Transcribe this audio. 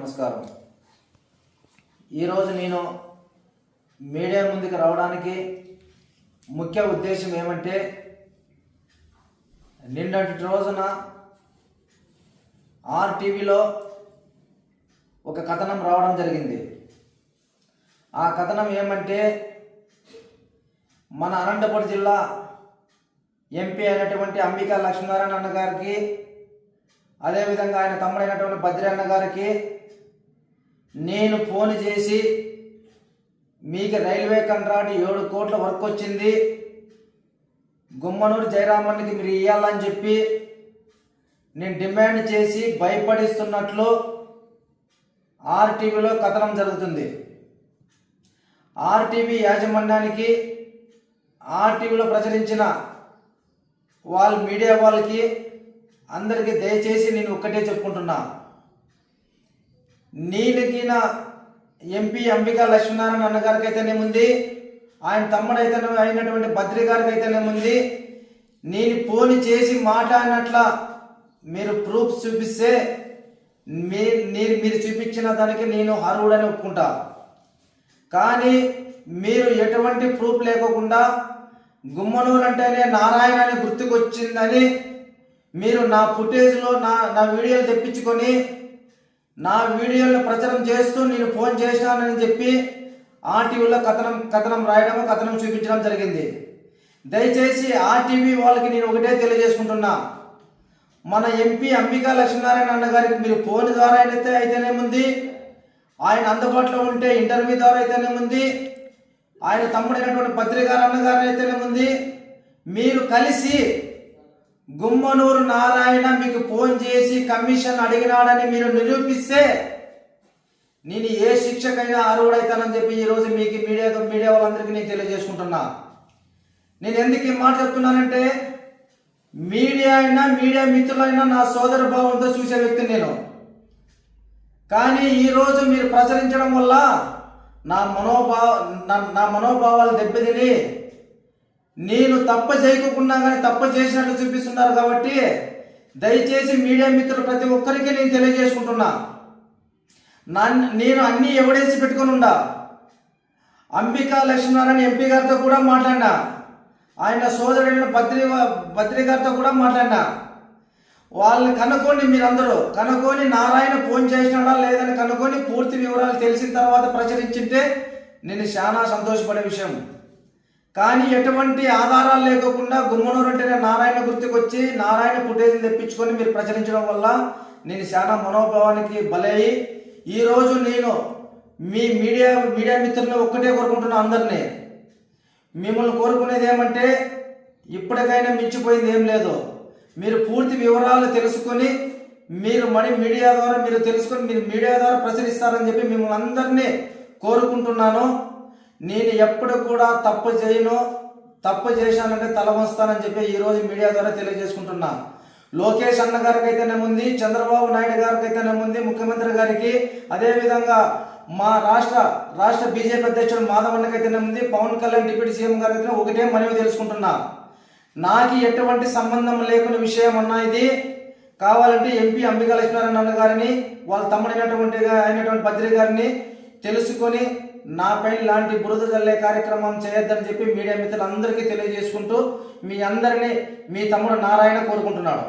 నమస్కారం. ఈరోజు నేను మీడియా ముందుకు రావడానికి ముఖ్య ఉద్దేశం ఏమంటే, నిన్నటి రోజున ఆర్టీవీలో ఒక కథనం రావడం జరిగింది. ఆ కథనం ఏమంటే, మన అనంతపురం జిల్లా ఎంపీ అయినటువంటి అంబికా లక్ష్మీనారాయణ అన్న గారికి, అదేవిధంగా ఆయన తమ్ముడైనటువంటి బద్రి అన్న గారికి నేను ఫోన్ చేసి, మీకు రైల్వే కాంట్రాక్ట్ 7 కోట్ల వర్క్ వచ్చింది, గుమ్మనూరు జయరామన్కి మీరు ఇవ్వాలని చెప్పి నేను డిమాండ్ చేసి భయపడిస్తున్నట్లు ఆర్టీవీలో కథనం జరుగుతుంది. ఆర్టీవీ యాజమాన్యానికి, ఆర్టీవీలో ప్రచురించిన మీడియా వాళ్ళకి అందరికీ దయచేసి నేను ఒక్కటే చెప్పుకుంటున్నా, నేనుకిన ఎంపీ అంబికా లక్ష్మీనారాయణ అన్న గారికి అయితేనేముంది, ఆయన తమ్ముడైతే అయినటువంటి బద్రి గారికి అయితేనేముంది, నేను ఫోన్ చేసి మాట్లాడినట్ల మీరు ప్రూఫ్ చూపిస్తే మీరు చూపించిన దానికి నేను అర్హుడని ఒప్పుకుంటా. కానీ మీరు ఎటువంటి ప్రూఫ్ లేకోకుండా గుమ్మనూరు అంటేనే నారాయణ అని గుర్తుకొచ్చిందని మీరు నా ఫుటేజ్లో నా వీడియోలు తెప్పించుకొని నా వీడియోలను ప్రచారం చేస్తూ నేను ఫోన్ చేశానని చెప్పి ఆర్టీవీలో కథనం రాయడం, కథనం చూపించడం జరిగింది. దయచేసి ఆర్టీవీ వాళ్ళకి నేను ఒకటే తెలియజేసుకుంటున్నా, మన ఎంపీ అంబికా లక్ష్మీనారాయణ అన్న గారికి మీరు ఫోన్ ద్వారా అయితేనేముంది, ఆయన అందుబాటులో ఉంటే ఇంటర్వ్యూ ద్వారా అయితేనేముంది, ఆయన తమ్ముడైనటువంటి బద్రి గారు అన్నగారు అయితేనేముంది, మీరు కలిసి గుమ్మనూరు నారాయణ మీకు ఫోన్ చేసి కమిషన్ అడిగినాడని మీరు నిరూపిస్తే నేను ఏ శిక్షకైనా అర్హుడైతానని చెప్పి ఈరోజు మీకు మీడియా వాళ్ళందరికీ నేను తెలియజేసుకుంటున్నా. నేను ఎందుకు ఈ మాట చెప్తున్నానంటే, మీడియా అయినా మీడియా మిత్రులైనా నా సోదర భావంతో చూసే వ్యక్తిని నేను. కానీ ఈరోజు మీరు ప్రచురించడం వల్ల నా మనోభావాలు దెబ్బతిని నేను తప్ప చేయకుండా కానీ తప్ప చేసినట్లు చూపిస్తున్నారు. కాబట్టి దయచేసి మీడియా మిత్రులు ప్రతి ఒక్కరికి నేను తెలియజేసుకుంటున్నా, నేను అన్నీ ఎవిడెన్స్ పెట్టుకొని ఉండా. అంబికా లక్ష్మీనారాయణ ఎంపీ గారితో కూడా మాట్లాడినా, ఆయన సోదరుడైన బద్రి గారితో కూడా మాట్లాడినా. వాళ్ళని కనుక్కోండి, మీరందరూ కనుక్కొని నారాయణ ఫోన్ చేసినాడా లేదని కనుక్కొని పూర్తి వివరాలు తెలిసిన తర్వాత ప్రచురించింటే నేను చాలా సంతోషపడే విషయం. కానీ ఎటువంటి ఆధారాలు లేకుండా గుమ్మనూరు అంటేనే నారాయణ గుర్తుకొచ్చి నారాయణ ఫుటేజ్ని తెప్పించుకొని మీరు ప్రచురించడం వల్ల నేను చాలా మనోభావానికి బలయ్యి ఈరోజు నేను మీ మీడియా మిత్రులను ఒక్కటే కోరుకుంటున్నా, అందరినీ మిమ్మల్ని కోరుకునేది ఏమంటే, ఇప్పటికైనా మించిపోయింది ఏం లేదు. మీరు పూర్తి వివరాలు తెలుసుకొని మీరు మీడియా ద్వారా మీరు మీడియా ద్వారా ప్రచురిస్తారని చెప్పి మిమ్మల్ని అందరినీ కోరుకుంటున్నాను. నేను ఎప్పుడు కూడా తప్పు చేయను, తప్పు చేశానంటే తల వంచుతానని చెప్పి ఈరోజు మీడియా ద్వారా తెలియజేసుకుంటున్నా. లోకేష్ అన్న గారికి అయితేనేముంది, చంద్రబాబు నాయుడు గారికి అయితేనేముంది, ముఖ్యమంత్రి గారికి, అదేవిధంగా మా రాష్ట్ర బీజేపీ అధ్యక్షుడు మాధవన్నకి అయితేనేముంది, పవన్ కళ్యాణ్ డిప్యూటీ సీఎం గారికి అయితే ఒకటే మనవి తెలుసుకుంటున్నా, నాకు ఎటువంటి సంబంధం లేకున్న విషయం అన్నా ఇది. కావాలంటే ఎంపీ అంబికా లక్ష్మీనారాయణ అన్న గారిని, వాళ్ళ తమ్ముడైనటువంటి బద్రి గారిని తెలుసుకొని నా పైన లాంటి బురద జల్లే కార్యక్రమం చేయొద్దని చెప్పి మీడియా మిత్రులందరికీ తెలియజేసుకుంటూ మీ అందరినీ మీ తమ్ముడు నారాయణ కోరుకుంటున్నాడు.